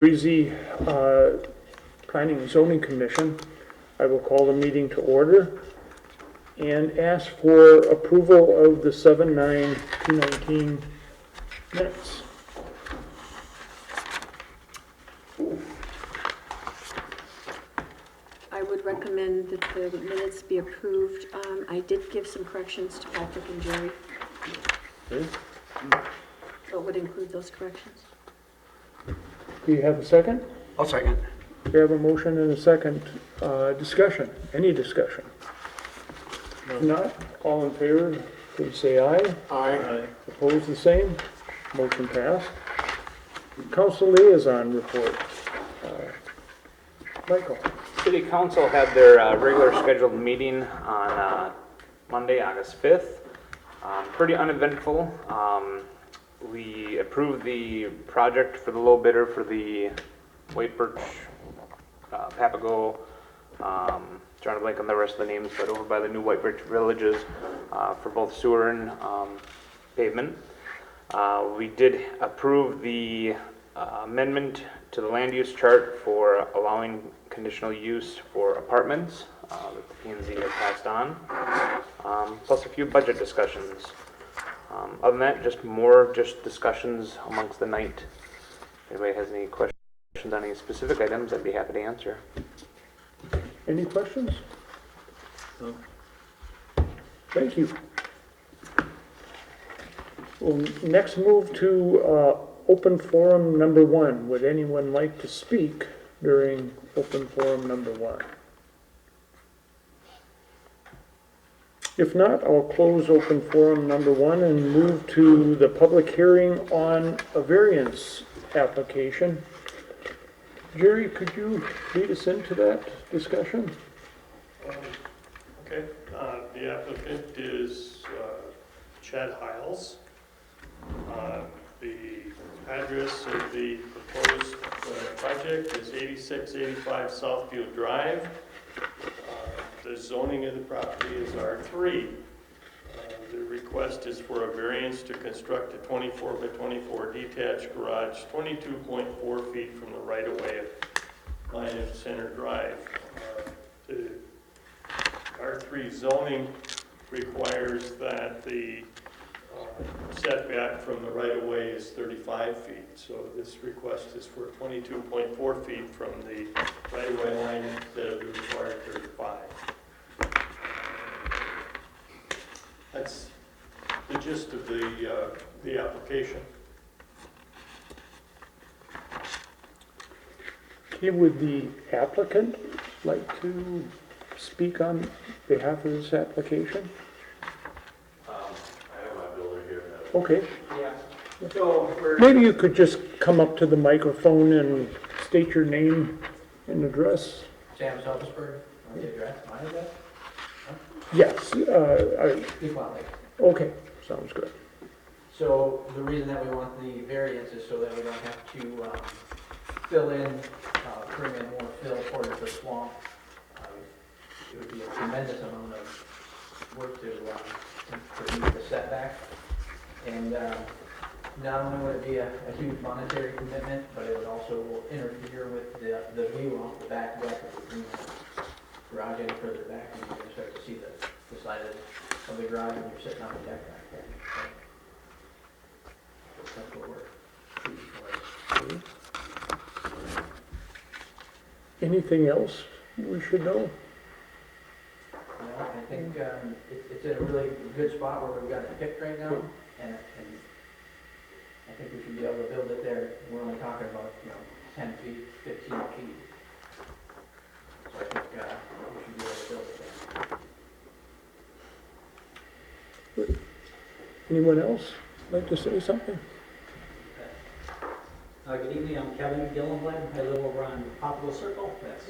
Breezy Planning and Zoning Commission. I will call the meeting to order and ask for approval of the 7/9/2019 minutes. I would recommend that the minutes be approved. I did give some corrections to Patrick and Jerry, Okay. so it would include those corrections. Do you have a second? I'll second. We have a motion and a second. Discussion, any discussion? If not, all in favor, please say aye. Aye. Opposed, the same. Motion passed. Council liaison report. Michael. City Council had their regular scheduled meeting on Monday, August 5th. Pretty uneventful. We approved the project for the low bidder for the White Birch, Papago, trying to blank on the rest of the names, but over by the new White Birch Villages for both sewer and pavement. We did approve the amendment to the land use chart for allowing conditional use for apartments that the P&Z has passed on, plus a few budget discussions. Other than that, just discussions amongst the night. If anybody has any questions on any specific items, I'd be happy to answer. Any questions? No. Thank you. We'll next move to open forum number 1. Would anyone like to speak during open forum number 1? If not, I'll close open forum number 1 and move to the public hearing on a variance application. Jerry, could you lead us into that discussion? Okay, the applicant is Chad Hiles. The address of the proposed project is 8685 Southfield Drive. The zoning of the property is R3. The request is for a variance to construct a 24 by 24 detached garage 22.4 feet from the right-of-way of line of Center Drive. The R3 zoning requires that the setback from the right-of-way is 35 feet. So this request is for 22.4 feet from the right-of-way line instead of the required 35. That's the gist of the application. Okay, would the applicant like to speak on behalf of this application? I have my builder here. Okay, Yeah. So we're maybe you could just come up to the microphone and state your name and address. Sam Selpisburg, on the address, mine address? Yes, Equality. okay, sounds good. So the reason that we want the variance is so that we don't have to fill in, bring in more fill towards the swamp. It would be a tremendous amount of work to meet the setback. And not only would it be a huge monetary commitment, but it would also interfere with the view off the back deck of the garage any further back, and you're going to start to see the side of the garage when you're sitting on the deck back there. So that's what we're shooting for. Anything else we should know? Well, I think it's in a really good spot where we've got it picked right now, and I think we should be able to build it there. We're only talking about 10 feet, 15 feet. So I think we should be able to build it there. Anyone else like to say something? Good evening, I'm Kevin Gillenblad. I live over on Poplar Circle. That's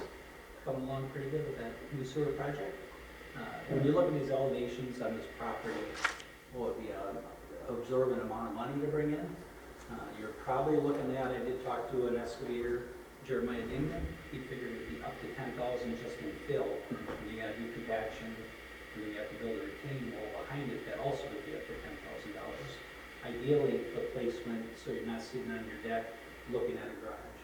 coming along pretty good with that new sewer project. When you look at these elevations on this property, well, it'd be an absorbent amount of money to bring in. You're probably looking at, I did talk to an excavator, Jeremiah Dingman. He figured it'd be up to 10,000 just in fill. And you gotta do compaction, and then you have to build a retaining wall behind it that also would be up to $10,000. Ideally, the placement so you're not sitting on your deck looking at a garage.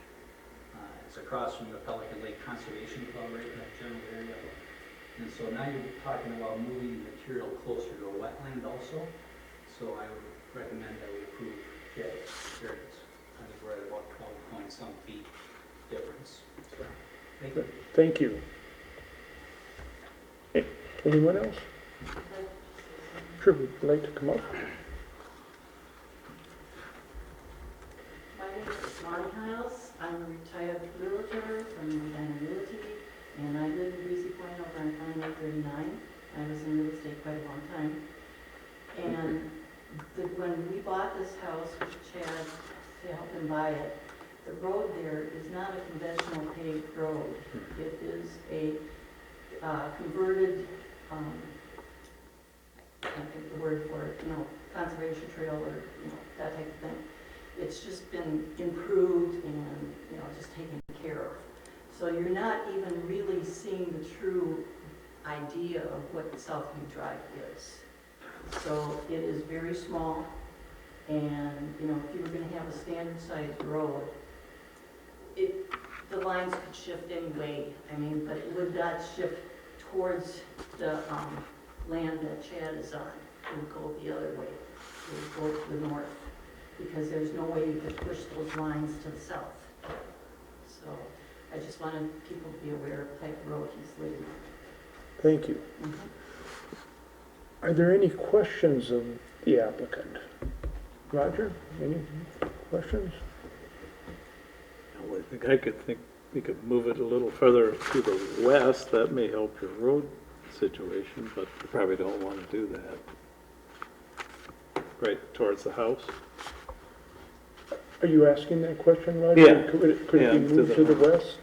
across from the Pelican Lake Conservation Club right in that general area. And so now you're talking about moving the material closer to a wetland also. So I would recommend that we approve Chad's variance. I think we're at about 12 point some feet difference. So, thank you. Thank you. Anyone else? Sure, would you like to come up? My name is Monty Hiles. I'm a retired realtor from Medina Realty, and I live in Breezy Point over on County Road 39. I was in real estate quite a long time. And when we bought this house with Chad to help him buy it, the road there is not a conventional paved road. It is a converted, I can't think of the word for it, conservation trail or, that type of thing. It's just been improved and, just taken care of. So you're not even really seeing the true idea of what Southview Drive is. So it is very small, and, if you were gonna have a standard sized road, the lines could shift anyway, but it would not shift towards the, land that Chad is on. It would go the other way. It would go to the north, because there's no way you could push those lines to the south. So I just wanted people to be aware of the type of road he's leading on. Thank you. Are there any questions of the applicant? Roger, any questions? Well, I think I could think we could move it a little further to the west. That may help your road situation, but you probably don't want to do that. Right towards the house? Are you asking that question, Roger? Yeah. Could it be Yeah, to moved the to the west?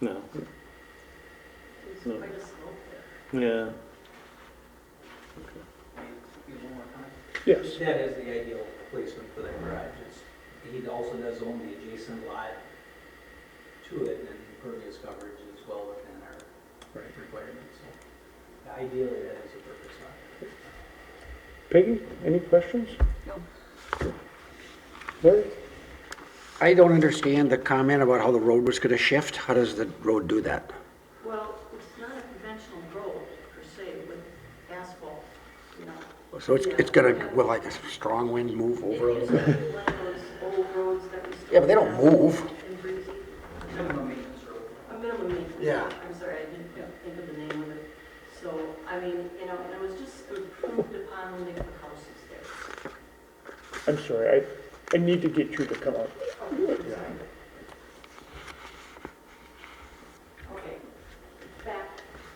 No. There's No. quite a slope there. Yeah. Give one more time. Yes. That is the ideal placement for that garage. He also does own the adjacent lot to it, and impervious coverage is well within our requirements. So ideally, that is a perfect spot. Peggy, any questions? No. Larry? I don't understand the comment about how the road was gonna shift. How does the road do that? Well, it's not a conventional road per se with asphalt, So it's gonna, will like a strong wind move over a It little used to bit? be one of those old roads that we still Yeah, but they don't have move. in Breezy. Minimum maintenance road. A minimum maintenance. Yeah. I'm sorry, I didn't think of the name of it. So, and it was just improved upon when they put houses there. I'm sorry, I need to get you to come up. Okay, back,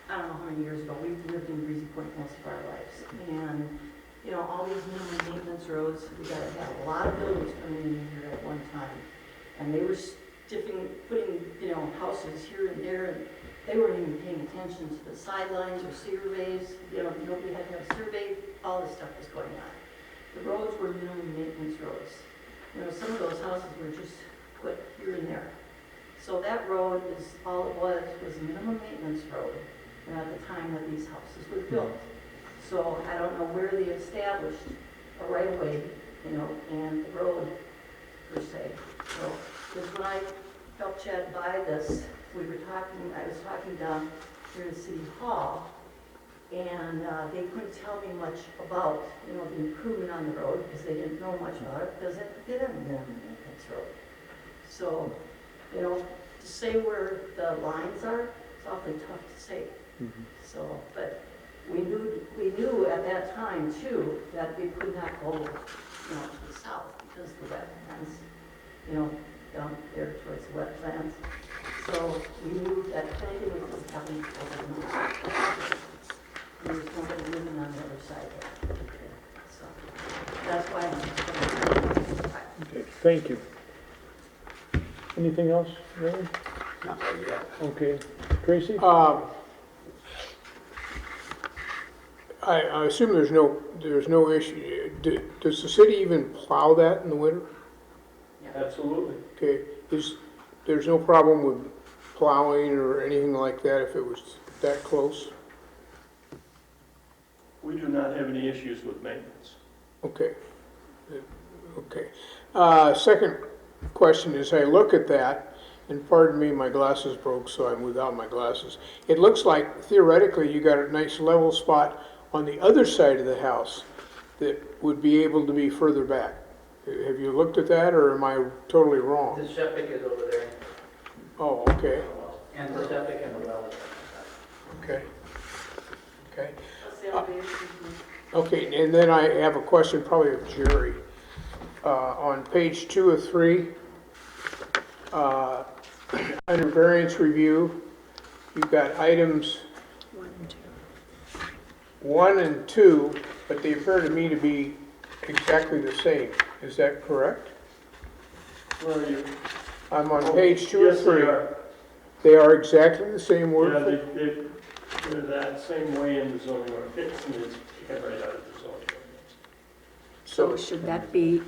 I don't know how many years ago, we lived in Breezy Point most of our lives. And, all these minimum maintenance roads, we gotta have a lot of buildings coming in here at one time. And they were putting, houses here and there, and they weren't even paying attention to the sidelines or surveys. Nobody had to have surveyed, all this stuff was going on. The roads were minimum maintenance roads. Some of those houses were just put here and there. So that road is, all it was a minimum maintenance road, at the time that these houses were built. So I don't know where they established a right of way, and the road per se. So, because when I helped Chad buy this, I was talking down here in City Hall, and they couldn't tell me much about, the improvement on the road, because they didn't know much about it, because it didn't have minimum maintenance road. So, to say where the lines are, it's awfully tough to say. So, but we knew at that time too, that we could not go, to the south because of the wetlands, down there towards the wetlands. So we knew that anything was happening over the north. There was nobody living on the other side there. So that's why I'm. Okay, thank you. Anything else, Larry? Not yet. Okay, Tracy? I assume there's no issue. Does the city even plow that in the winter? Absolutely. Okay, there's no problem with plowing or anything like that if it was that close? We do not have any issues with maintenance. Okay. Okay. Second question is, I look at that, and pardon me, my glasses broke, so I'm without my glasses. It looks like theoretically you got a nice level spot on the other side of the house that would be able to be further back. Have you looked at that, or am I totally wrong? The septic is over there, Oh, okay, And the septic and the well is okay. Okay, What's the elevation? okay, and then I have a question probably of Jerry. On page 2 of 3, under variance review, you've got items 1 and 2. 1 and 2, but they appear to me to be exactly the same. Is that correct? Where are you? I'm on page 2 of Yes, 3. they are. They are exactly the same Yeah, word? they're that same way in the zoning ordinance, and it's taken right out of the zoning ordinance. So should that be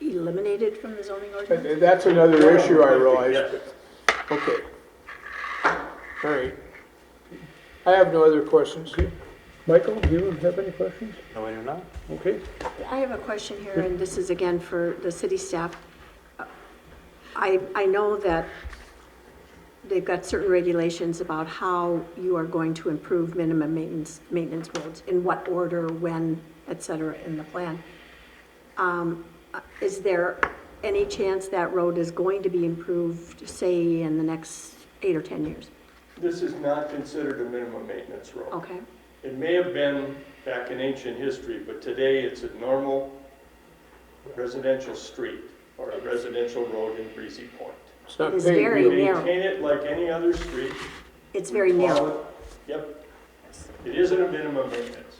eliminated from the zoning ordinance? That's another issue, I realize. Yes. Okay. All right. I have no other questions. Michael, do you have any questions? No, I do not. Okay. I have a question here, and this is again for the city staff. I know that they've got certain regulations about how you are going to improve minimum maintenance roads, in what order, when, et cetera, in the plan. Is there any chance that road is going to be improved, say, in the next 8 or 10 years? This is not considered a minimum maintenance road. Okay, It may have been back in ancient history, but today it's a normal residential street or a residential road in Breezy Point. It's not It's paved. very We narrow. maintain it like any other street. It's very We plow narrow. it. Yep. It isn't a minimum maintenance.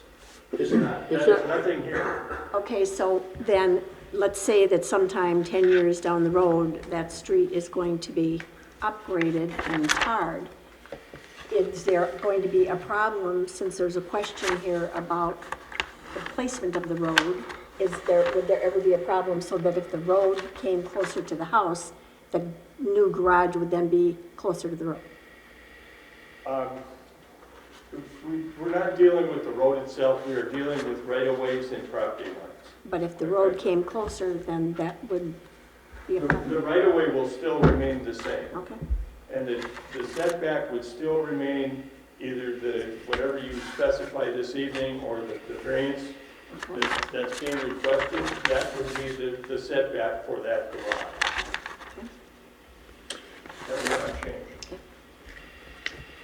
It's There's nothing here. Okay, so then, let's say that sometime 10 years down the road, that street is going to be upgraded and tarred. Is there going to be a problem, since there's a question here about the placement of the road? Would there ever be a problem so that if the road came closer to the house, the new garage would then be closer to the road? We're not dealing with the road itself, we are dealing with right-of-ways and property lines. But if the road came closer, then that would be a The problem? right-of-way will still remain the same, Okay, and the setback would still remain either whatever you specify this evening or the variance okay. that's being requested, that would be the setback for that garage. That will not change.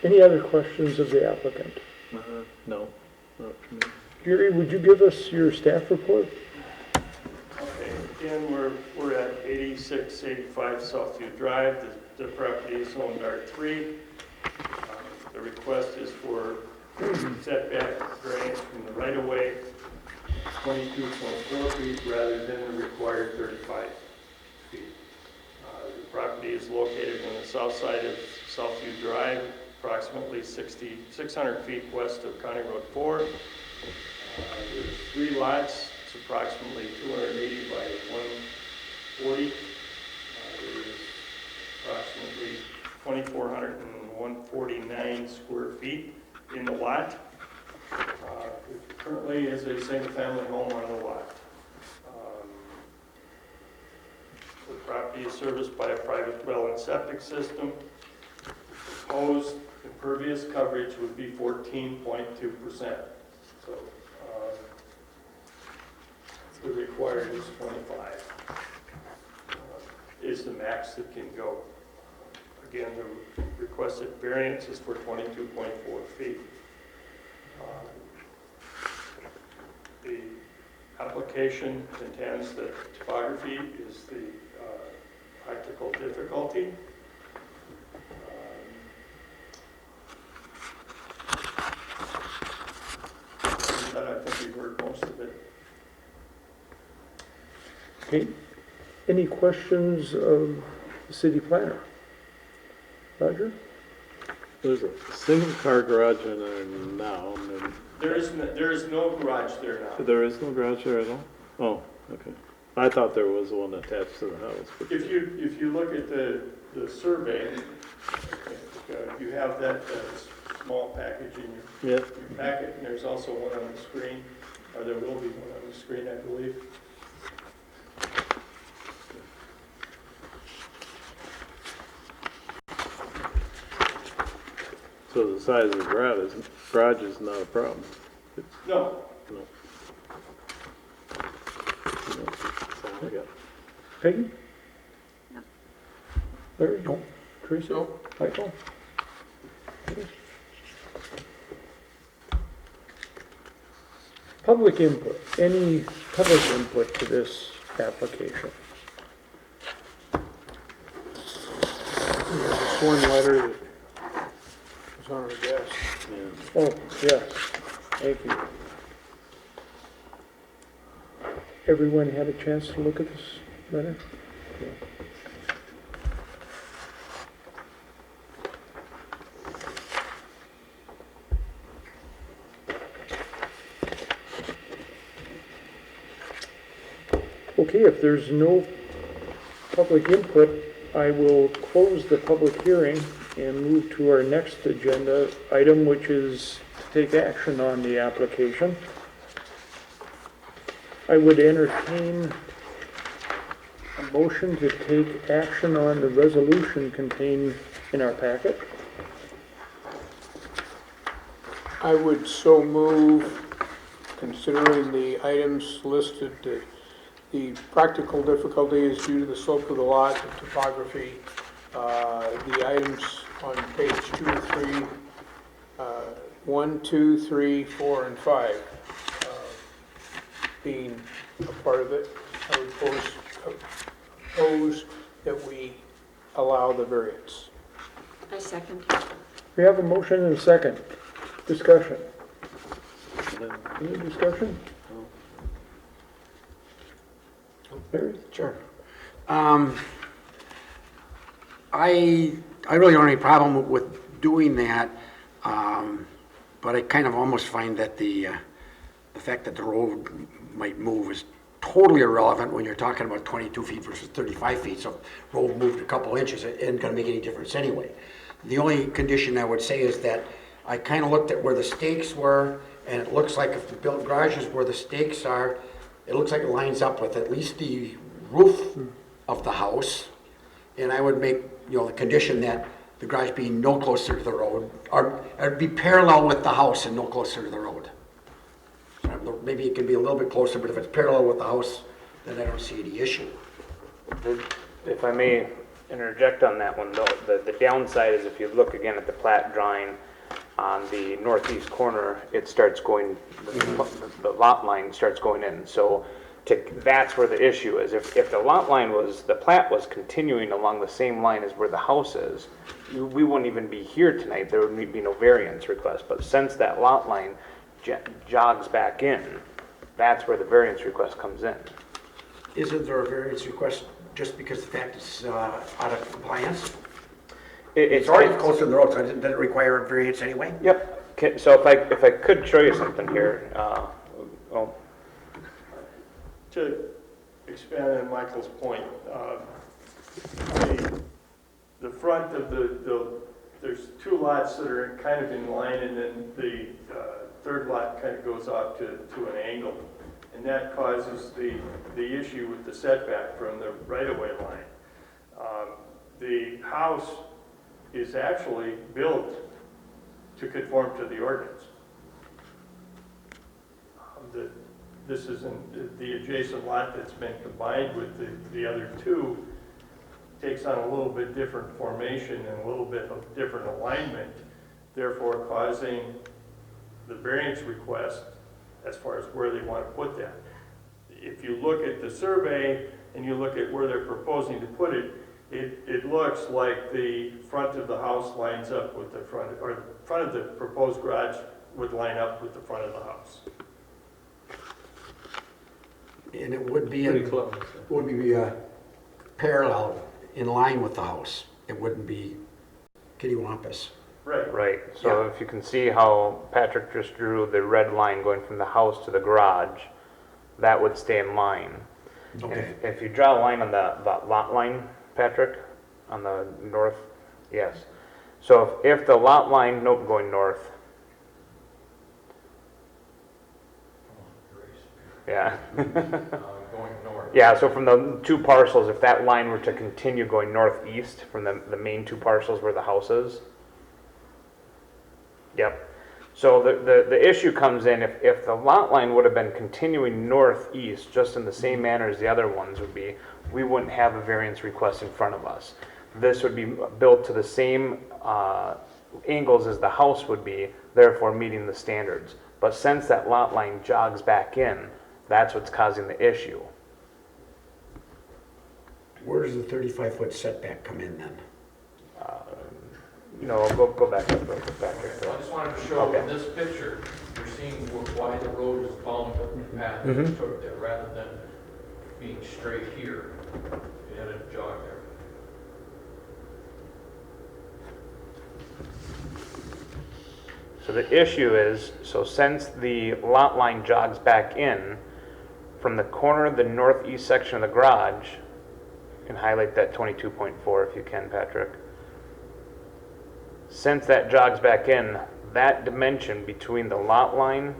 Any other questions of the applicant? No. Not for me. Jerry, would you give us your staff report? Okay, again, we're at 8685 Southview Drive. The property is zoned R3. The request is for setback variance from the right-of-way, 22.4 feet rather than the required 35 feet. The property is located on the south side of Southview Drive, approximately 600 feet west of County Road 4. There's 3 lots. It's approximately 280 by 140. There's approximately 2,449 square feet in the lot. It currently is a single-family home on the lot. The property is serviced by a private well and septic system. Proposed impervious coverage would be 14.2%. So the required is 25. Is the max that can go. Again, the requested variance is for 22.4 feet. The application contends that topography is the practical difficulty. But I think we've heard most of it. Okay. Any questions of the city planner? Roger? There's a single car garage in there now, and then There is no garage there now. there is no garage there at all? Oh, okay. I thought there was one attached to the house. but- If you look at the survey, you have that small package in your Yeah, packet, and there's also one on the screen, or there will be one on the screen, I believe. So the size of the garage is not a problem? No, No. No, that's all I got. Peggy? No. Larry? No. Teresa? No. Michael? Public input, any public input to this application? There's this one letter that was on our desk. Yeah. Oh, yes, thank you. Everyone had a chance to look at this letter? Okay, if there's no public input, I will close the public hearing and move to our next agenda item, which is to take action on the application. I would entertain a motion to take action on the resolution contained in our packet. I would so move, considering the items listed, the practical difficulty is due to the slope of the lot, the topography, the items on page 2 or 3, 1, 2, 3, 4, and 5 being a part of it. I would propose that we allow the variance. I second. We have a motion and a second. Discussion. Then Any discussion? Larry? Sure. I really don't have any problem with doing that, but I kind of almost find that the fact that the road might move is totally irrelevant when you're talking about 22 feet versus 35 feet. So if the road moved a couple inches, it isn't going to make any difference anyway. The only condition I would say is that I kind of looked at where the stakes were, and it looks like if the built garage is where the stakes are, it looks like it lines up with at least the roof of the house. And I would make, the condition that the garage be no closer to the road, or it'd be parallel with the house and no closer to the road. Maybe it could be a little bit closer, but if it's parallel with the house, then I don't see any issue. If I may interject on that one, though, the downside is if you look again at the plat drawing on the northeast corner, it starts going, the lot line starts going in. So that's where the issue is. If the lot line the plat was continuing along the same line as where the house is, we wouldn't even be here tonight. There would be no variance request. But since that lot line jogs back in, that's where the variance request comes in. Isn't there a variance request just because the fact it's out of compliance? It's already closer to the road, so doesn't it require a variance anyway? Yep. Okay, so if I could show you something here, to expand on Michael's point, the front of there's two lots that are kind of in line, and then the third lot kind of goes off to an angle. And that causes the issue with the setback from the right-of-way line. The house is actually built to conform to the ordinance. This isn't, the adjacent lot that's been combined with the other two takes on a little bit different formation and a little bit of different alignment, therefore causing the variance request as far as where they want to put that. If you look at the survey and you look at where they're proposing to put it, it looks like the front of the house lines up with the front, or the front of the proposed garage would line up with the front of the house. And it would be, pretty close. would be parallel, in line with the house. It wouldn't be kittywampus. Right. right. So if you can see how Patrick just drew the red line going from the house to the garage, that would stay in line. Okay. If you draw a line on the lot line, Patrick, on the north, yes. So if the lot line, nope, going north. Yeah. Going north. Yeah, so from the two parcels, if that line were to continue going northeast from the main two parcels where the house is, Yep. So the issue comes in, if the lot line would have been continuing northeast, just in the same manner as the other ones would be, we wouldn't have a variance request in front of us. This would be built to the same angles as the house would be, therefore meeting the standards. But since that lot line jogs back in, that's what's causing the issue. Where does the 35-foot setback come in then? No, go back up, back I up. just wanted to show in this picture, you're seeing why the road is bound up the path that you took there, rather than being straight here. You had a jog there. So the issue is, so since the lot line jogs back in, from the corner of the northeast section of the garage, you can highlight that 22.4 if you can, Patrick. Since that jogs back in, that dimension between the lot line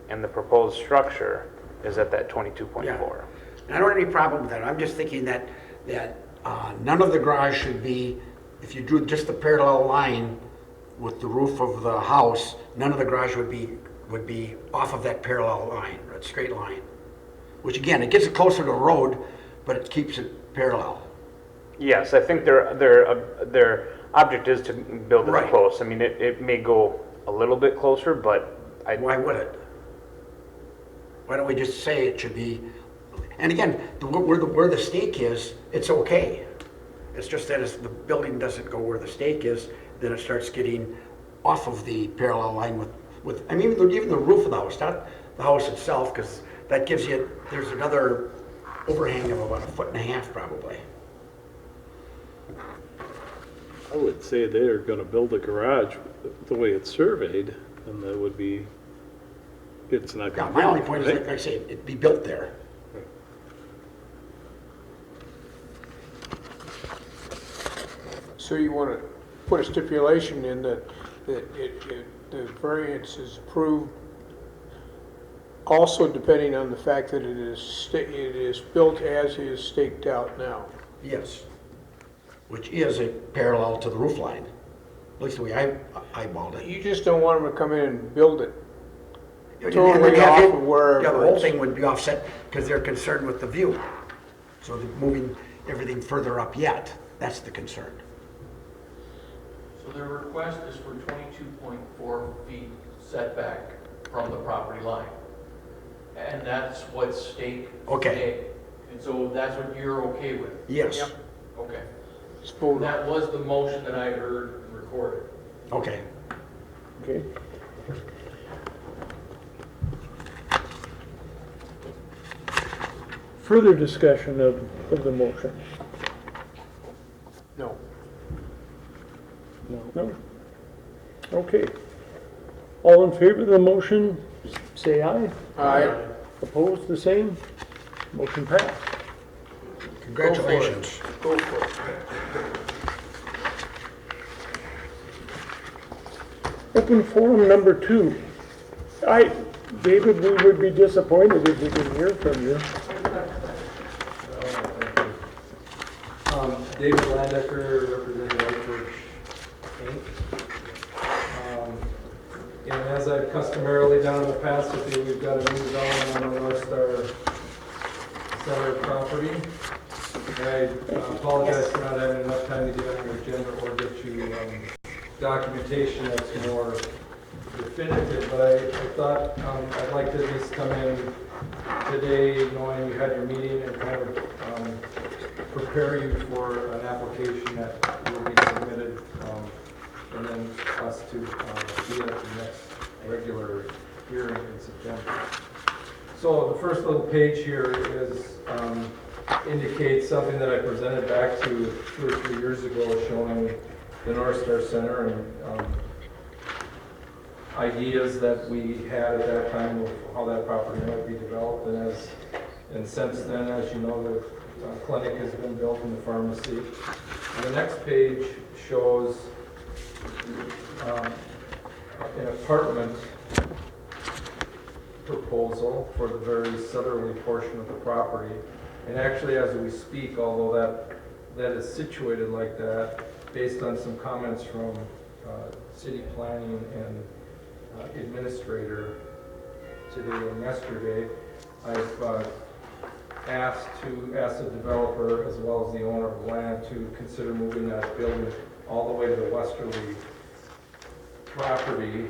and the proposed structure is at that 22.4. Yeah. And I don't have any problem with that. I'm just thinking that none of the garage should be, if you drew just the parallel line with the roof of the house, none of the garage would be off of that parallel line, that straight line. Which again, it gets it closer to the road, but it keeps it parallel. Yes, I think their object is to build it Right. close. I mean, it may go a little bit closer, but Why would it? Why don't we just say it should be, and again, where the stake is, it's okay. It's just that if the building doesn't go where the stake is, then it starts getting off of the parallel line with I mean, even the roof of the house, not the house itself, because that gives you, there's another overhang of about 1.5 feet probably. I would say they're gonna build a garage the way it's surveyed, and that would be, it's not Yeah, gonna. my only point is, right? like I say, it'd be built there. So you want to put a stipulation in that the variance is approved also depending on the fact that it is built as is staked out now. Yes. Which is a parallel to the roof line. At least the way I eyeballed it. You just don't want them to come in and build it And totally again, off it- of wherever Yeah, the whole it's- thing would be offset because they're concerned with the view. So they're moving everything further up yet. That's the concern. So their request is for 22.4 feet setback from the property line. And that's what's staked Okay. today. And so that's what you're okay with? Yes. Yep. Okay. It's voted. That was the motion that I heard recorded. Okay. Okay. Further discussion of the motion? No. No? Okay. All in favor of the motion, say aye. Aye. Opposed, the same? Motion passed. Congratulations. Go for it. Open forum number 2. David, we would be disappointed if we didn't hear from you. David Landecker, representing Whitebirch Inc. And as I've customarily done in the past with you, we've got a new development on the North Star Center property. And I apologize for not having enough time to get on your agenda or get you documentation that's more definitive, but I thought I'd like to just come in today knowing you had your meeting and kind of prepare you for an application that will be submitted, and then us to be at the next regular hearing in September. So the first little page here is indicates something that I presented back to 2 or 3 years ago, showing the North Star Center and ideas that we had at that time of how that property might be developed. And since then, as you know, the clinic has been built in the pharmacy. And the next page shows an apartment proposal for the very southerly portion of the property. And actually, as we speak, although that is situated like that, based on some comments from city planning and administrator today and yesterday. I've asked the developer as well as the owner of the land to consider moving that building all the way to the westerly property,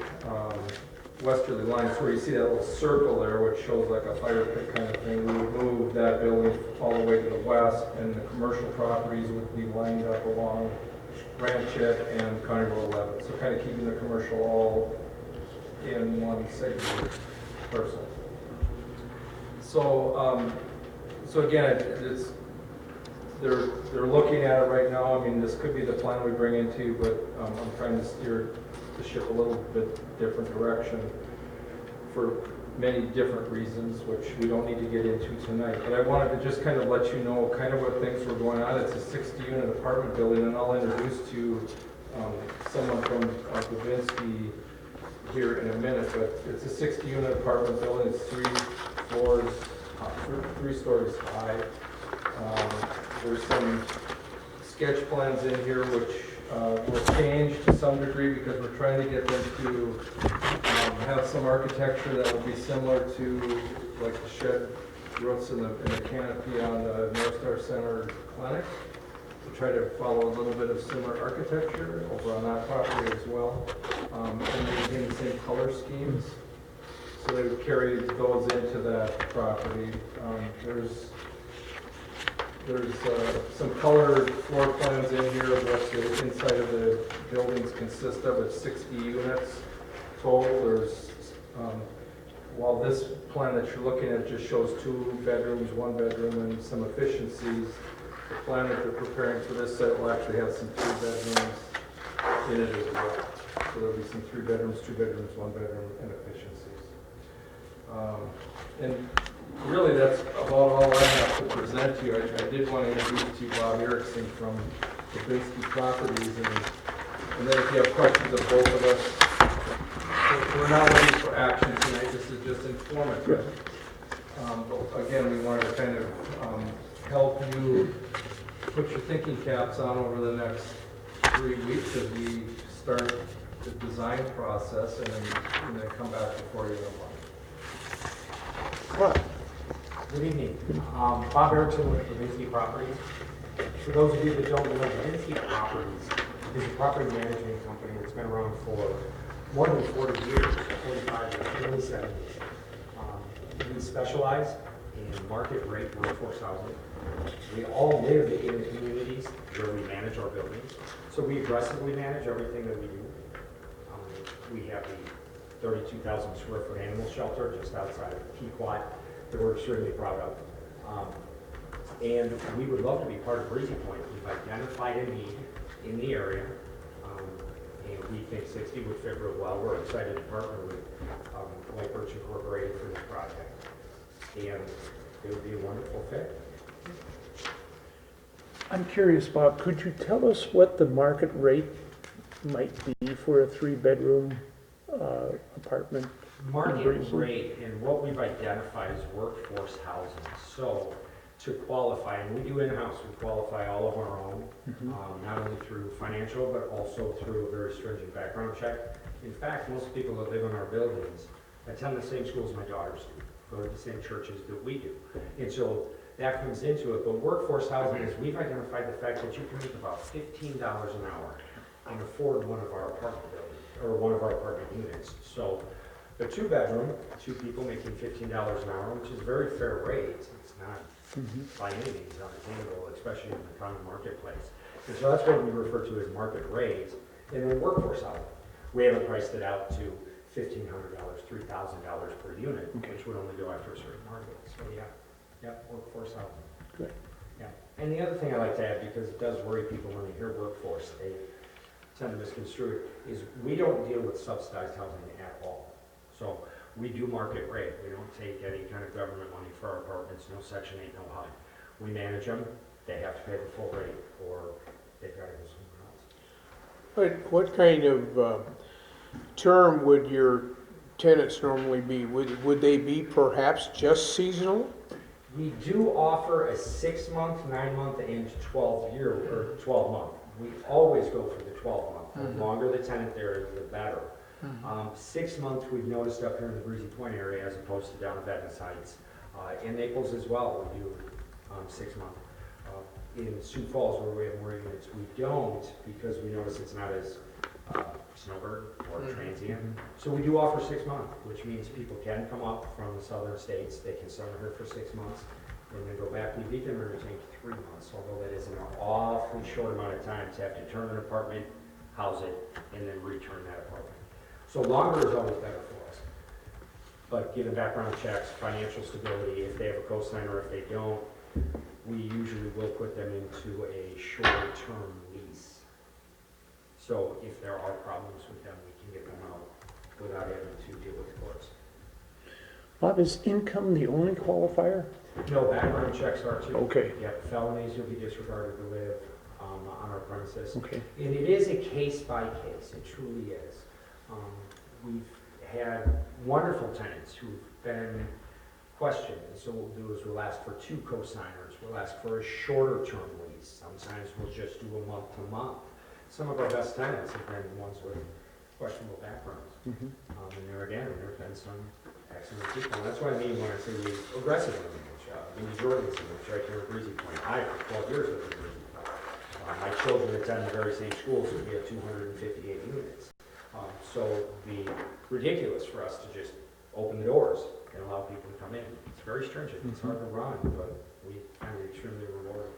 westerly lines, where you see that little circle there, which shows like a fire pit kind of thing. We would move that building all the way to the west, and the commercial properties would be lined up along Ranchette and County Road 11. So kind of keeping the commercial all in one segment parcel. So again, they're looking at it right now. I mean, this could be the plan we bring into, but I'm trying to steer the ship a little bit different direction for many different reasons, which we don't need to get into tonight. But I wanted to just kind of let you know kind of what things were going on. It's a 60-unit apartment building, and I'll introduce to you someone from Babinski here in a minute, but it's a 60-unit apartment building. It's 3 stories high. There's some sketch plans in here which will change to some degree because we're trying to get them to have some architecture that will be similar to like the shed roofs and the canopy on the North Star Center Clinic. To try to follow a little bit of similar architecture over on that property as well, and maintain the same color schemes. So they would carry those into that property. There's some colored floor plans in here of what the inside of the buildings consist of. It's 60 units total. There's, while this plan that you're looking at just shows 2 bedrooms, 1 bedroom, and some efficiencies, the plan that they're preparing for this site will actually have some 3 bedrooms in it as well. So there'll be some 3 bedrooms, 2 bedrooms, 1 bedroom, and efficiencies. And really, that's about all I have to present to you. I did want to introduce to you Bob Erickson from the Babinski Properties, and then if you have questions of both of us, we're not waiting for action tonight. This is just informative. But again, we wanted to kind of help you put your thinking caps on over the next 3 weeks as we start the design process, and then come back before you in a month. Good evening. Bob Erickson with Babinski Properties. For those of you that don't know, Babinski Properties is a property management company that's been around for more than 40 years, 45 years, early 70s. We specialize in market rate workforce housing. We all live in the communities where we manage our buildings. So we aggressively manage everything that we do. We have the 32,000 square foot animal shelter just outside of Pequot that we're extremely proud of. And we would love to be part of Breezy Point. We've identified a need in the area, and we think 60 would fit real well. We're excited to partner with White Birch Incorporated for this project, and it would be a wonderful fit. I'm curious, Bob, could you tell us what the market rate might be for a 3-bedroom apartment? Market rate, and what we've identified is workforce housing. So to qualify, and we do in-house, we qualify all of our own, not only through financial, but also through a very stringent background check. In fact, most people that live in our buildings attend the same schools my daughters do, go to the same churches that we do. And so that comes into it. But workforce housing is, we've identified the fact that you can make about $15 an hour and afford one of our apartment buildings, or one of our apartment units. So the 2-bedroom, 2 people making $15 an hour, which is a very fair rate. It's not by any means unattainable, especially in the common marketplace. And so that's what we refer to as market rate. And then workforce housing, we haven't priced it out to $1,500, $3,000 per unit, which would only go after a certain market. So yeah, workforce housing. Good. Yeah. And the other thing I like to add, because it does worry people when they hear workforce, they tend to misconstrue it, is we don't deal with subsidized housing at all. So we do market rate. We don't take any kind of government money for our apartments, no Section 8, no HUD. We manage them. They have to pay the full rate, or they've got to go somewhere else. What kind of term would your tenants normally be? Would they be perhaps just seasonal? We do offer a 6-month, 9-month, and 12-month. We always go for the 12-month. The longer the tenant there is, the better. 6 months we've noticed up here in the Breezy Point area as opposed to down at Venice Heights. In Naples as well, we do 6 months. In Sioux Falls where we have more units, we don't because we notice it's not as snowbird or transient. So we do offer 6 months, which means people can come up from the southern states, they can summer here for 6 months, and then go back. We beat them every 3 months, although that is an awfully short amount of time to have to turn an apartment, house it, and then return that apartment. So longer is always better for us. But given background checks, financial stability, if they have a cosigner, if they don't, we usually will put them into a short-term lease. So if there are problems with them, we can get them out without having to deal with the courts. Bob, is income the only qualifier? No, background checks are too. Okay. Yep, felonies, you'll be disregarded to live on our premises. Okay. And it is a case by case, it truly is. We've had wonderful tenants who've been questioned, and so what we'll do is we'll ask for 2 co-signers, we'll ask for a shorter term lease, sometimes we'll just do a month to month. Some of our best tenants have been ones with questionable backgrounds. And there again, there have been some excellent people, and that's what I mean when I say we aggressive in the Jordan's which right here at Breezy Point. I for 12 years lived in Breezy Point. My children attend the very same schools, so we have 258 units. So it'd be ridiculous for us to just open the doors and allow people to come in. It's very stringent, it's hard to run, but we find it extremely rewarding.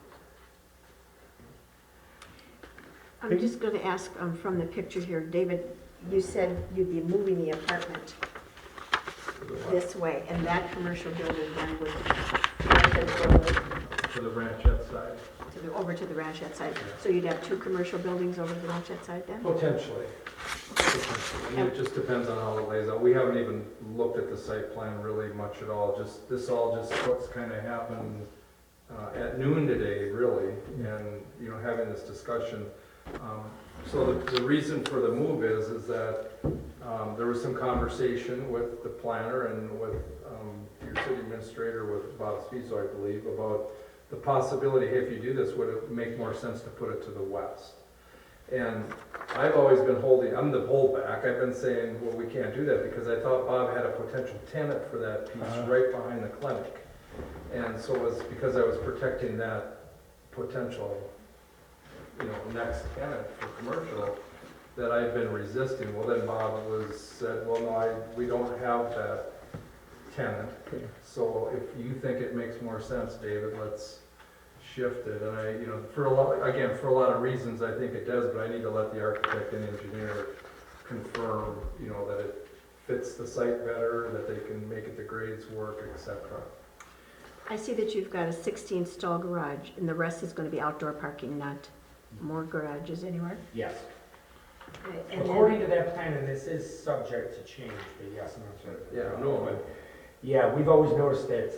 I'm just going to ask from the picture here, David, you said you'd be moving the apartment this way, and that commercial building then would To the ranchette side. over to the ranchette side. So you'd have 2 commercial buildings over to the ranchette side then? Potentially. It just depends on how it lays out. We haven't even looked at the site plan really much at all. This all just what's kind of happened at noon today, really, and, you know, having this discussion. So the reason for the move is that there was some conversation with the planner and with your city administrator, with Bob Spiso, I believe, about the possibility, hey, if you do this, would it make more sense to put it to the west? And I've always been I'm the holdback. I've been saying, well, we can't do that because I thought Bob had a potential tenant for that piece right behind the clinic. And so it was because I was protecting that potential, you know, next tenant for commercial that I've been resisting. Well, then Bob said, well, no, we don't have that tenant. Okay. So if you think it makes more sense, David, let's shift it. And I, you know, for a lot of reasons, I think it does, but I need to let the architect and engineer confirm, you know, that it fits the site better, that they can make it the grades work, etc. I see that you've got a 16-stall garage, and the rest is going to be outdoor parking, not more garages anywhere? Yes. And then- According to that plan, and this is subject to change, but yes, and that's right. Yeah, no, But, yeah, we've always noticed that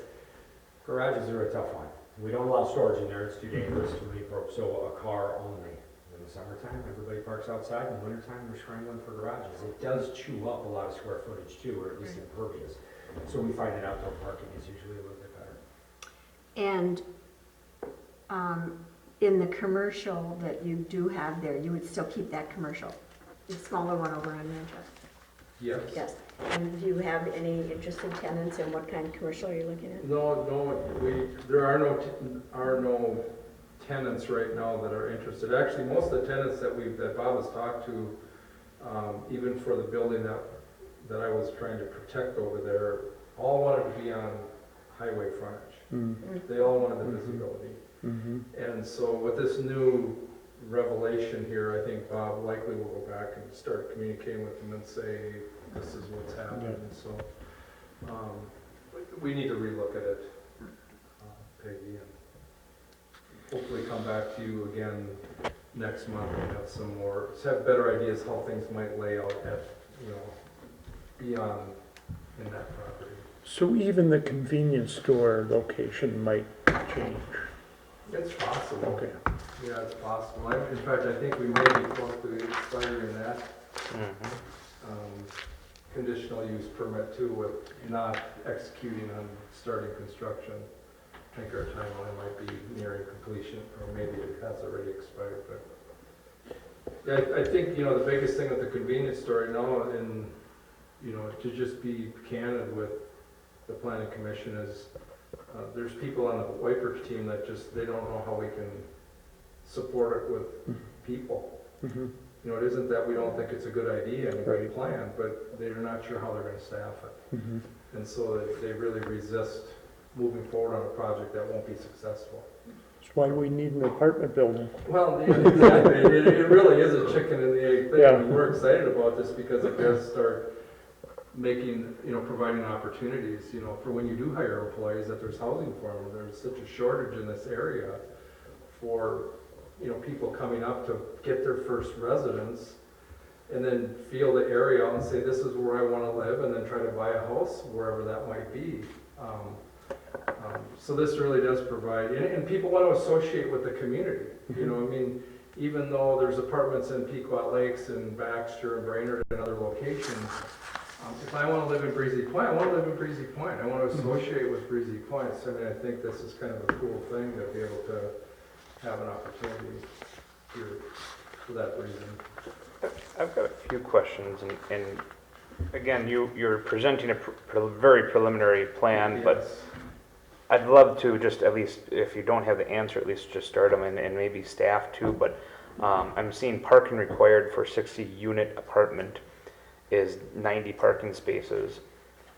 garages are a tough one. We don't allow storage in there, it's too dangerous, too many folks, so a car only. In the summertime, everybody parks outside, in the wintertime, we're scrambling for garages. It does chew up a lot of square footage too, or at least impervious. So we find that outdoor parking is usually a little bit better. And in the commercial that you do have there, you would still keep that commercial, the smaller one over on Manchester? Yes. Yes. And do you have any interested tenants, and what kind of commercial are you looking at? No, there are no tenants right now that are interested. Actually, most of the tenants that Bob has talked to, even for the building that I was trying to protect over there, all wanted to be on highway frontage. They all wanted the visibility. And so with this new revelation here, I think Bob likely will go back and start communicating with them and say, this is what's happening. So we need to relook at it, Peggy, and hopefully come back to you again next month and have better ideas how things might lay out at, you know, beyond in that property. So even the convenience store location might change? It's possible. Okay. Yeah, it's possible. In fact, I think we may be close to expiring that conditional use permit too, with not executing on starting construction. I think our timeline might be nearing completion, or maybe it has already expired, but Yeah, I think, you know, the biggest thing with the convenience store right now, and, you know, to just be candid with the planning commission is, there's people on the Whitebridge team that just, they don't know how we can support it with people. Mm-hmm. You know, it isn't that we don't think it's a good idea and a good plan, but they're not sure how they're gonna staff it. Mm-hmm. And so they really resist moving forward on a project that won't be successful. That's why we need an apartment building. Well, yeah, exactly. It really is a chicken and the egg thing. Yeah. And we're excited about this because it does start making, you know, providing opportunities, you know, for when you do hire employees, that there's housing for them. There's such a shortage in this area for, you know, people coming up to get their first residence and then feel the area out and say, this is where I want to live, and then try to buy a house wherever that might be. So this really does provide, and people want to associate with the community. You know, I mean, even though there's apartments in Pequot Lakes and Baxter and Brainerd and other locations, if I want to live in Breezy Point, I want to live in Breezy Point. I want to associate with Breezy Point. So, I mean, I think this is kind of a cool thing to be able to have an opportunity here for that reason. I've got a few questions, and again, you're presenting a very preliminary plan, but Yes. I'd love to just at least, if you don't have the answer, at least just start them, and maybe staff too, but I'm seeing parking required for 60-unit apartment is 90 parking spaces.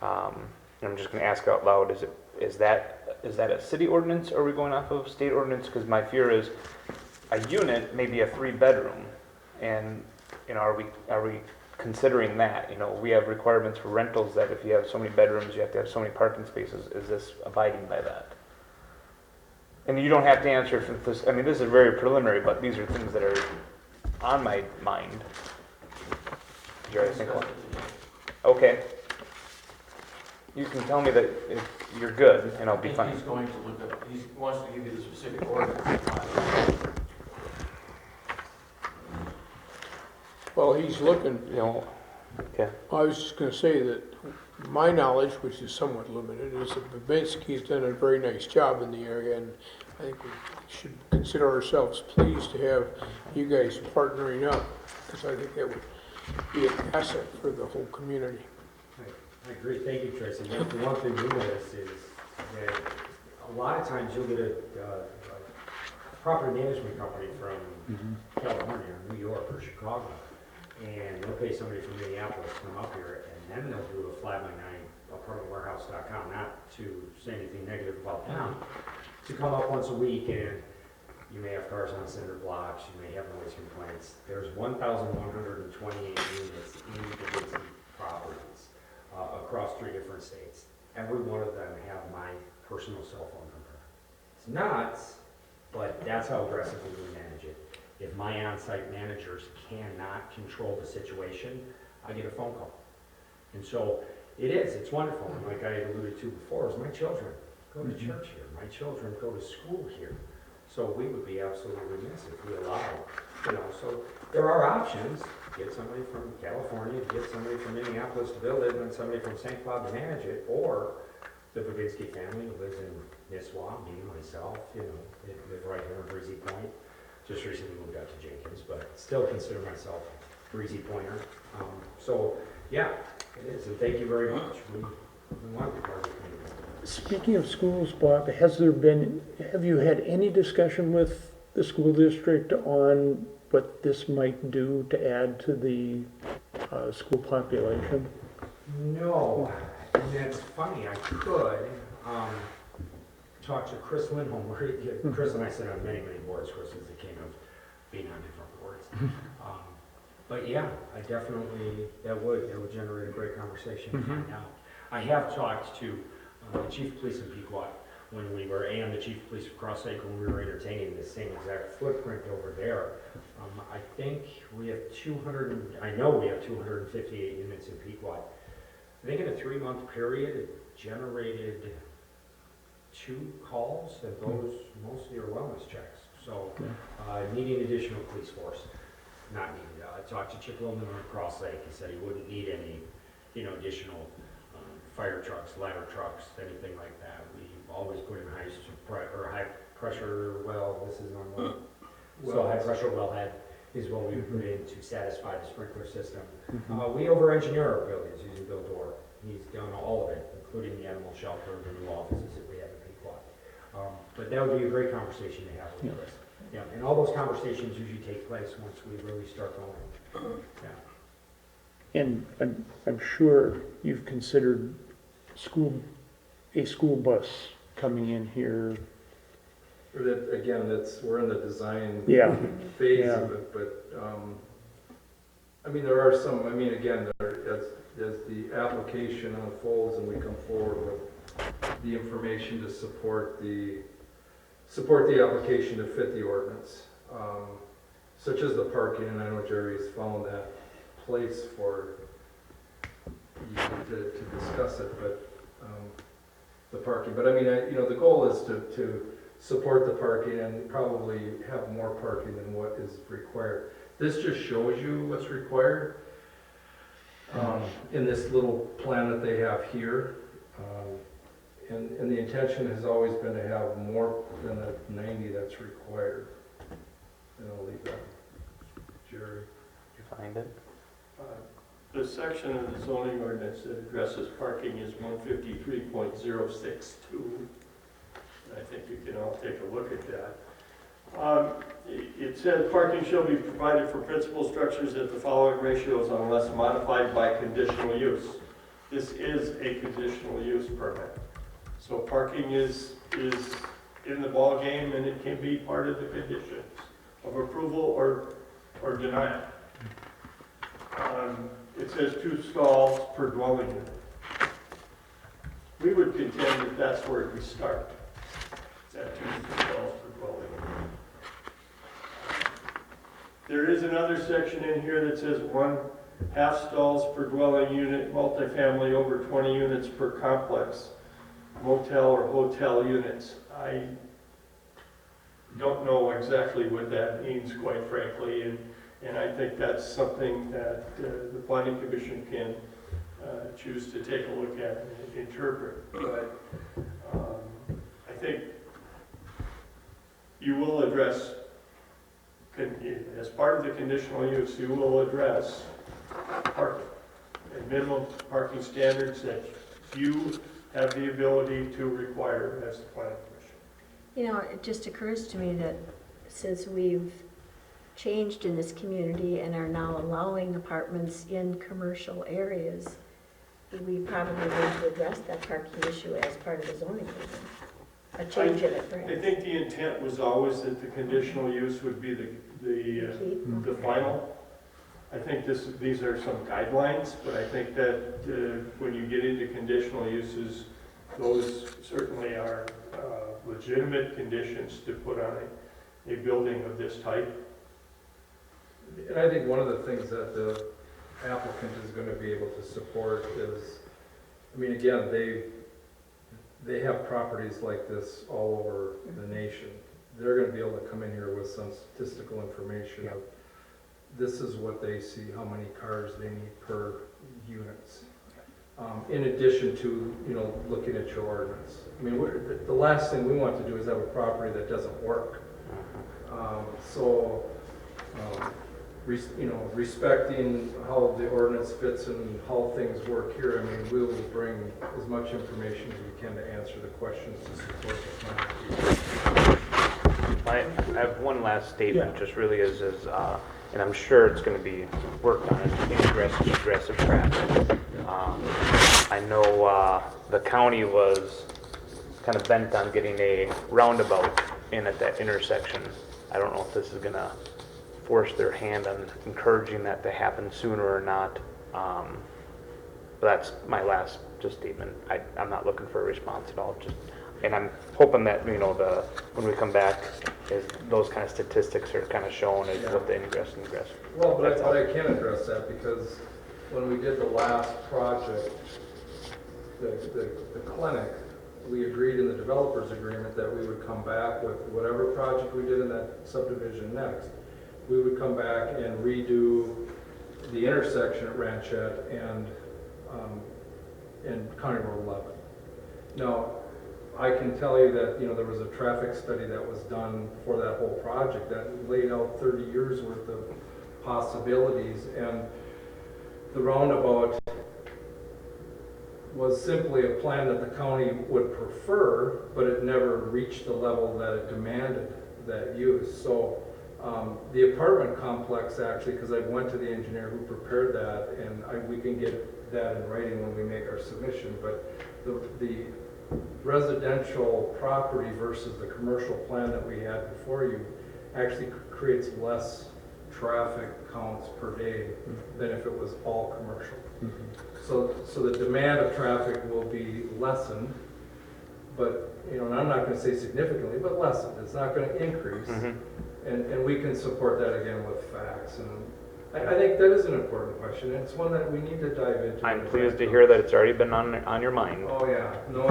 And I'm just gonna ask out loud, is that a city ordinance, or are we going off of state ordinance? Because my fear is a unit may be a 3-bedroom, and, you know, are we considering that? You know, we have requirements for rentals that if you have so many bedrooms, you have to have so many parking spaces. Is this abiding by that? And you don't have to answer for this, I mean, this is very preliminary, but these are things that are on my mind. Jerry, I think one. Okay. You can tell me that if you're good, and I'll be I think fine. he's going to look up, he wants to give you the specific ordinance. Well, he's looking, You know, okay. I was just gonna say that my knowledge, which is somewhat limited, is that Babinski's done a very nice job in the area, and I think we should consider ourselves pleased to have you guys partnering up, because I think that would be an asset for the whole community. I agree, thank you, Tracy. The one thing we notice is that a lot of times you'll get a property management company from California, or New York, or Chicago, and they'll pay somebody from Minneapolis to come up here, and then they'll do a fly-by-night apartmentwarehouse.com, not to say anything negative about them, to come up once a week, and you may have cars on cinder blocks, you may have noise complaints. There's 1,128 units in the properties across 3 different states. Every one of them have my personal cell phone number. It's nuts, but that's how aggressively we manage it. If my on-site managers cannot control the situation, I get a phone call. And so it's wonderful. And like I alluded to before, is my children go to church here. My children go to school here. So we would be absolutely remiss if we allowed, you know, so there are options. Get somebody from California, get somebody from Minneapolis to build it, and somebody from St. Cloud to manage it, or the Babinski family who lives in Nisswa, me, myself, you know, they live right here in Breezy Point. Just recently moved out to Jenkins, but still consider myself Breezy Pointer. So, yeah, it is, and thank you very much. We want to be part of the community. Speaking of schools, Bob, have you had any discussion with the school district on what this might do to add to the school population? No, and that's funny, I could talk to Chris Lindholm, Chris and I sit on many boards. Chris is the king of being on different boards. But yeah, I definitely, that would generate a great conversation to find out. I have talked to the chief of police in Pequot and the chief of police of Cross Lake when we were entertaining the same exact footprint over there. I think we have 258 units in Pequot. I think in a 3-month period, it generated 2 calls, and those mostly are wellness checks. So needing additional police force, not needed. I talked to Chip Lillman on Cross Lake. He said he wouldn't need any, additional fire trucks, ladder trucks, anything like that. We always put in high pressure well. This is normal. So high pressure wellhead, is what we put in to satisfy the sprinkler system. We over-engineer our buildings using Bill Dorr. He's done all of it, including the animal shelter, the new offices that we have in Pequot. But that would be a great conversation to have with Chris. Yeah, and all those conversations usually take place once we really start going. Yeah. And I'm sure you've considered a school bus coming in here. That, again, we're in the design Yeah. phase Yeah. of it, but, I mean, there are some, I mean, again, as the application unfolds and we come forward with the information to support the application to fit the ordinance, such as the parking, and I know Jerry's found that place for you to discuss it, but, the parking, but I mean, the goal is to support the parking and probably have more parking than what is required. This just shows you what's required in this little plan that they have here. And the intention has always been to have more than the 90 that's required. And I'll leave that. Jerry? Did you find it? The section of the zoning ordinance that addresses parking is 153.062. I think you can all take a look at that. It says parking shall be provided for principal structures at the following ratios unless modified by conditional use. This is a conditional use permit. So parking is in the ballgame, and it can be part of the conditions of approval or denial. It says 2 stalls per dwelling unit. We would contend that that's where we start. It's at 2 stalls per dwelling unit. There is another section in here that says 1.5 stalls per dwelling unit, multifamily over 20 units per complex, motel or hotel units. I don't know exactly what that means, quite frankly, and I think that's something that the planning commission can choose to take a look at and interpret. But I think you will address, as part of the conditional use, you will address parking and minimum parking standards that you have the ability to require as the planning commission. You know, it just occurs to me that since we've changed in this community and are now allowing apartments in commercial areas, we probably need to address that parking issue as part of the zoning ordinance. A change in it, perhaps. I think the intent was always that the conditional use would be the final. I think these are some guidelines, but I think that when you get into conditional uses, those certainly are legitimate conditions to put on a building of this type. And I think one of the things that the applicant is going to be able to support is, I mean, again, they have properties like this all over the nation. They're going to be able to come in here with some statistical information of this is what they see, how many cars they need per units. In addition to, looking at your ordinance. I mean, the last thing we want to do is have a property that doesn't work. Respecting how the ordinance fits and how things work here, I mean, we will bring as much information as we can to answer the questions to support the plan. I have one last statement, just really is, and I'm sure it's going to be worked on, is aggressive traffic. I know the county was kind of bent on getting a roundabout in at that intersection. I don't know if this is going to force their hand on encouraging that to happen sooner or not. But that's my last statement. I'm not looking for a response at all. And I'm hoping that when we come back, those kind of statistics are kind of shown as what the ingress and egress. Well, but I can address that because when we did the last project, the clinic, we agreed in the developer's agreement that we would come back with whatever project we did in that subdivision next. We would come back and redo the intersection at Ranchette and County Road 11. Now, I can tell you that, there was a traffic study that was done for that whole project that laid out 30 years worth of possibilities, and the roundabout was simply a plan that the county would prefer, but it never reached the level that it demanded that use. So the apartment complex, actually, because I went to the engineer who prepared that, and we can get that in writing when we make our submission, but the residential property versus the commercial plan that we had before you actually creates less traffic counts per day than if it was all commercial. So the demand of traffic will be lessened, but, and I'm not gonna say significantly, but lessened. It's not gonna increase. And we can support that again with facts. And I think that is an important question. It's one that we need to dive into. I'm pleased to hear that it's already been on your mind. Oh, yeah. No,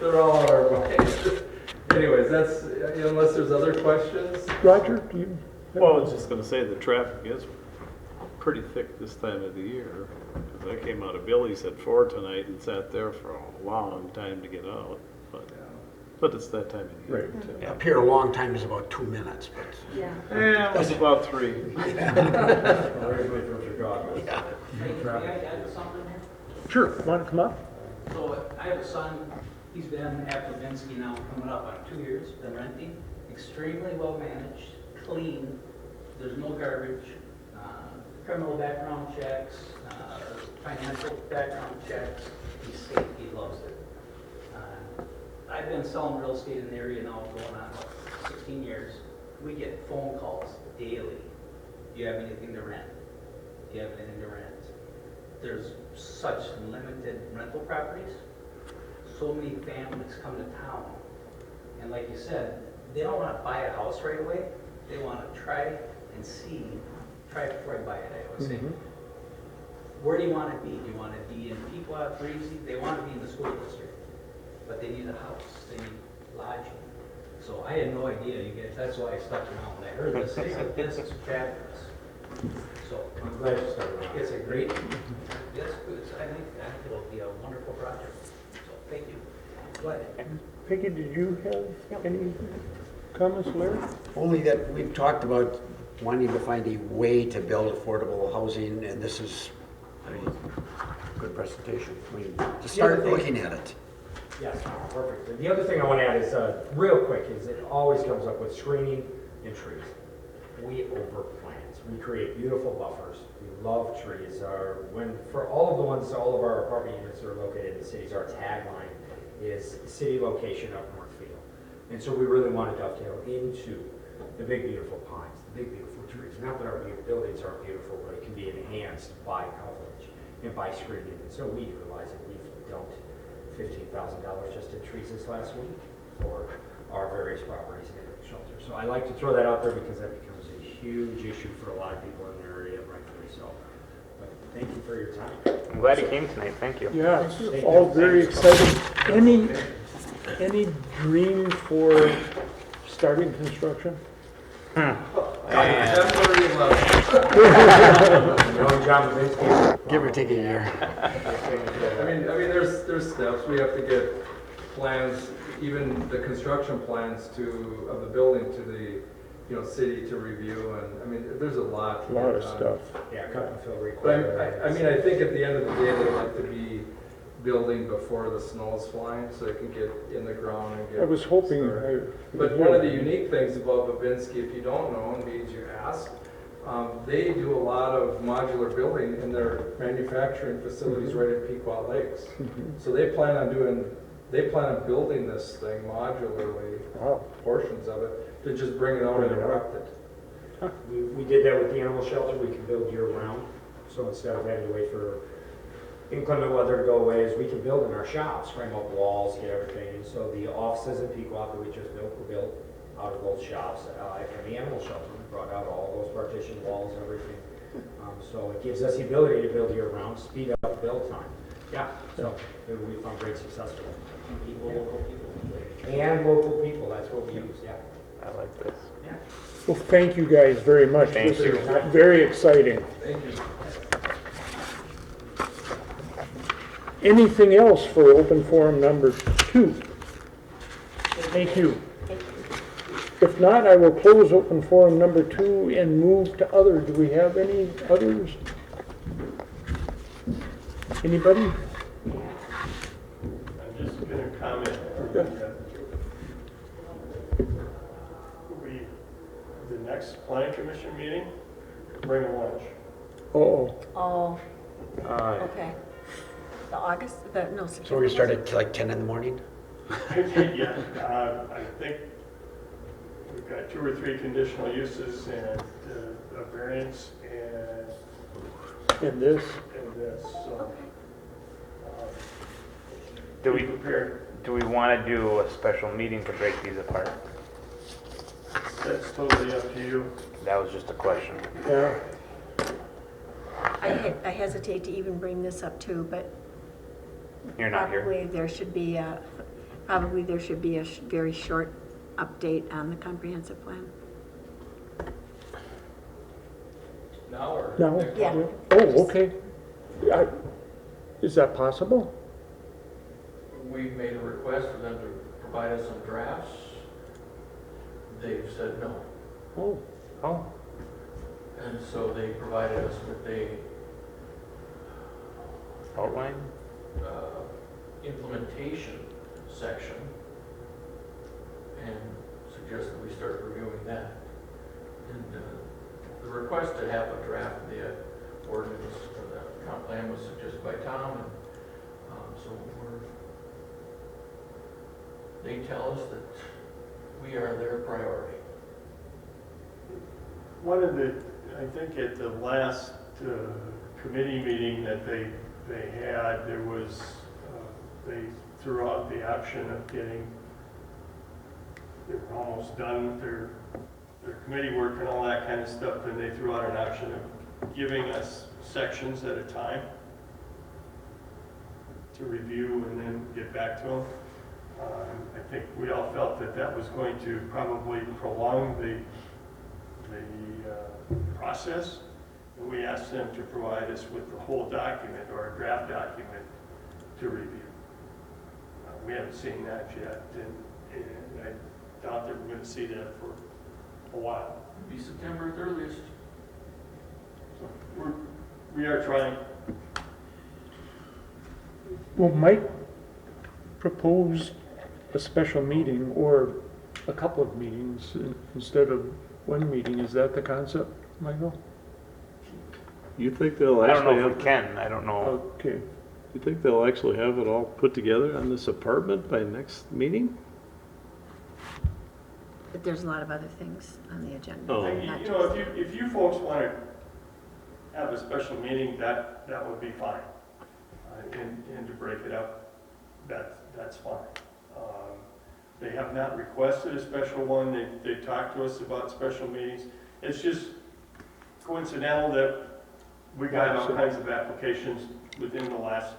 they're all on our minds. Anyways, that's, unless there's other questions. Roger, do you? Well, I was just gonna say the traffic is pretty thick this time of the year. 'Cause I came out of Billy's at 4 tonight and sat there for a long time to get out. But it's that time of year. Right. too. Up here, a long time is about 2 minutes, but. Yeah. Yeah, it's about 3. Everybody from Chicago. Hey, may I add something here? Sure, want to come up? So I have a son, he's been at Levinsky now coming up on 2 years, been renting, extremely well managed, clean, there's no garbage, criminal background checks, financial background checks, he's safe, he loves it. I've been selling real estate in the area now going on 16 years. We get phone calls daily. Do you have anything to rent? Do you have anything to rent? There's such limited rental properties. So many families come to town. And like you said, they don't want to buy a house right away. They want to try and see, try it before I buy it, I always say. Where do you want to be? Do you want to be in Pequot, Breezy? They want to be in the school district. But they need a house, they need lodging. So I had no idea, you guys, that's why I stuck around. When I heard this, I said, this is fabulous. So I'm glad you stuck around. it's a great, I think it'll be a wonderful project. So thank you. Go ahead. Peggy, did you have any comments, Larry? Only that we've talked about wanting to find a way to build affordable housing, and this is a good presentation. I mean, to start looking at it. Yes, perfect. The other thing I want to add is, real quick, is it always comes up with screening and trees. We overplant. We create beautiful buffers. We love trees. For all of the ones, all of our apartment units that are located in the cities, our tagline is city location up Northfield. And so we really want to dovetail into the big beautiful pines, the big beautiful trees. Not that our buildings aren't beautiful, but it can be enhanced by coverage and by screening. And so we utilize it. We've dumped $15,000 just in trees this last week for our various properties and shelters. So I like to throw that out there because that becomes a huge issue for a lot of people in the area, rightfully so. But thank you for your time. I'm glad you came tonight, thank you. Yeah, it's all very exciting. Any dream for starting construction? February 11th. Give or take a year. I mean, there's steps. We have to get plans, even the construction plans of the building to the, city to review, and, I mean, there's a lot. A lot of stuff. Yeah, cut and fill But required. I mean, I think at the end of the day, they'd like to be building before the snow's flying, so they can get in the ground and get. I was hoping. started. But one of the unique things about Babinski, if you don't know, and needs you ask, they do a lot of modular building in their manufacturing facilities right in Pequot Lakes. So they plan on building this thing modularly, portions of it, to just bring it out and erect it. We did that with the animal shelter. We can build year round. So instead of having to wait for inclement weather to go away, is we can build in our shops, frame up walls, get everything. And so the offices in Pequot that we just built were built out of those shops. And the animal shelter, we brought out all those partition walls and everything. So it gives us the ability to build year round, speed up build time. Yeah, so we found great success with it. Local people. And local people, that's what we use, yeah. I like this. Yeah. Well, thank you guys very much. Thank This you. is very exciting. Thank you. Anything else for open forum number 2? Thank you. If not, I will close open forum number 2 and move to other. Do we have any others? Anybody? I'm just gonna comment. The next planning commission meeting, bring a lunch. Oh, Oh, okay. The August, no, September. So we start at like 10 in the morning? Yeah, I think we've got 2 or 3 conditional uses and a variance and this? so. Do Be we, prepared. do we want to do a special meeting to break these apart? That's totally up to you. That was just a question. Yeah. I hesitate to even bring this up too, but You're not here. probably there should be a very short update on the comprehensive plan. Now or? No? next Yeah. month? Oh, okay. Is that possible? We made a request for them to provide us some drafts. They've said no. Oh, Oh, And so they provided us with a outline? implementation section and suggested we start reviewing that. And the request to have a draft of the ordinance or the comp plan was suggested by Tom, and so they tell us that we are their priority. One of the, I think at the last committee meeting that they had, there was, they threw out the option of getting, they were almost done with their committee work and all that kind of stuff, and they threw out an option of giving us sections at a time to review and then get back to them. I think we all felt that that was going to probably prolong the process, and we asked them to provide us with the whole document or a draft document to review. We haven't seen that yet, and I doubt that we're going to see that for a while. It'll be September at the earliest. So we are trying. well, Mike proposed a special meeting or a couple of meetings instead of one meeting. Is that the concept, Michael? You think they'll I don't actually know if have, we can, I don't know. Okay. you think they'll actually have it all put together on this apartment by next meeting? But there's a lot of other things on the agenda. Oh. not You know, just- if you folks want to have a special meeting, that would be fine. And to break it up, that's fine. They have not requested a special one. They talked to us about special meetings. It's just coincidental that we got all kinds of applications within the last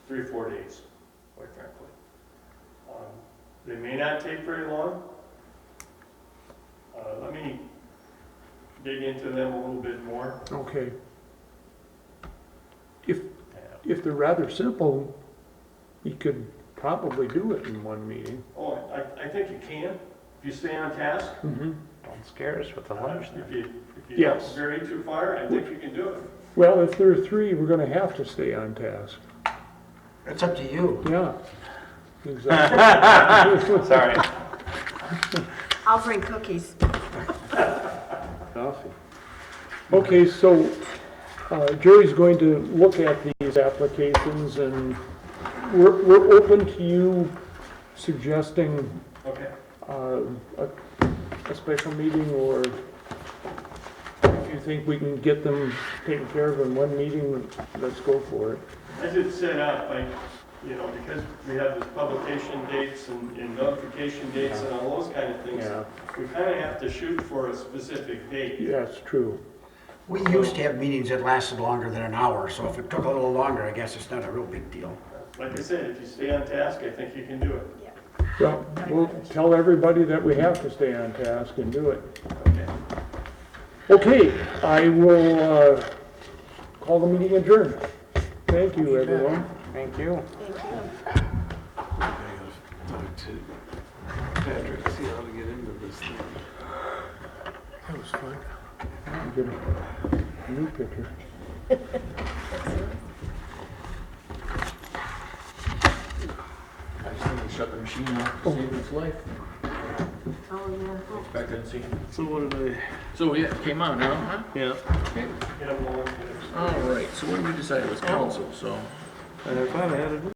3 or 4 days, quite frankly. They may not take very long. Let me dig into them a little bit more. Okay. If they're rather simple, we could probably do it in one meeting. Oh, I think you can, if you stay on task. Mm-hmm. Don't scare us with the lunch then. If you don't Yes. vary too far, I think you can do it. Well, if there are 3, we're gonna have to stay on task. It's up to you. Yeah. Exactly. Sorry. I'll bring cookies. Coffee. Okay, so Jerry's going to look at these applications, and we're open to you suggesting Okay. a special meeting, or if you think we can get them taken care of in one meeting, let's go for it. As it's set up, because we have this publication dates and notification dates and all those kind of things, Yeah, we kind of have to shoot for a specific date. that's true. We used to have meetings that lasted longer than an hour, so if it took a little longer, I guess it's not a real big deal. Like I said, if you stay on task, I think you can do it. Well, we'll tell everybody that we have to stay on task and do it. Okay. Okay, I will call the meeting adjourned. Thank you, everyone. Thank you. Thank you. I gotta talk to Patrick, see how to get into this thing. That was fun. Get a new picture. I just need to shut the machine off to save its life. Oh, yeah. Expectancy. So what did So yeah, it came on now, huh? I, yeah, Get them all. All right, so what did we decide? It was council, so. I thought I had it